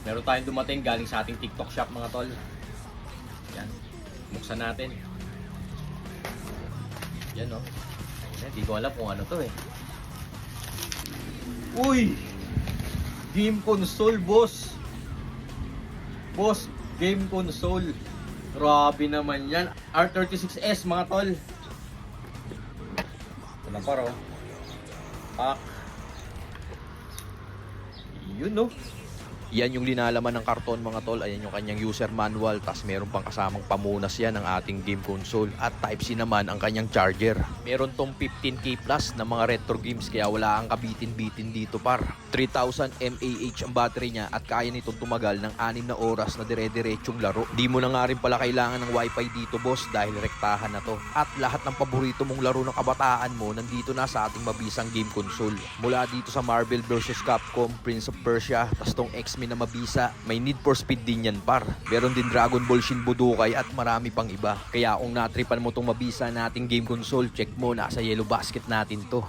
Meron tayong dumating galing sa ating TikTok shop mga tol. Yan. Buksan natin. Yan o. Hindi ko alam kung ano to eh. Uy! Game console, boss. Boss, game console. Grabe naman yan. R36S mga tol. Ito na paro. Pak. Yun no. Yan yung linalaman ng karton mga tol. Ayan yung kanyang user manual. Tapos meron pang kasamang pamunas yan ng ating game console. At Type-C naman ang kanyang charger. Meron tong 15K plus na mga retro games. Kaya wala kang kabitin-bitin dito par. 3000 mAh ang battery niya. At kaya nitong tumagal ng 6 na oras na dire-diretsyong laro. Di mo na nga rin pala kailangan ng wifi dito boss. Dahil rektahan na to. At lahat ng paborito mong laro ng kabataan mo nandito na sa ating mabisang game console. Mula dito sa Marvel vs Capcom, Prince of Persia, tas tong X-Men na mabisa, may Need for Speed din yan par. Meron din Dragon Ball Shin Budokai at marami pang iba. Kaya kung natripan mo tong mabisa nating game console, check mo, nasa yellow basket natin to.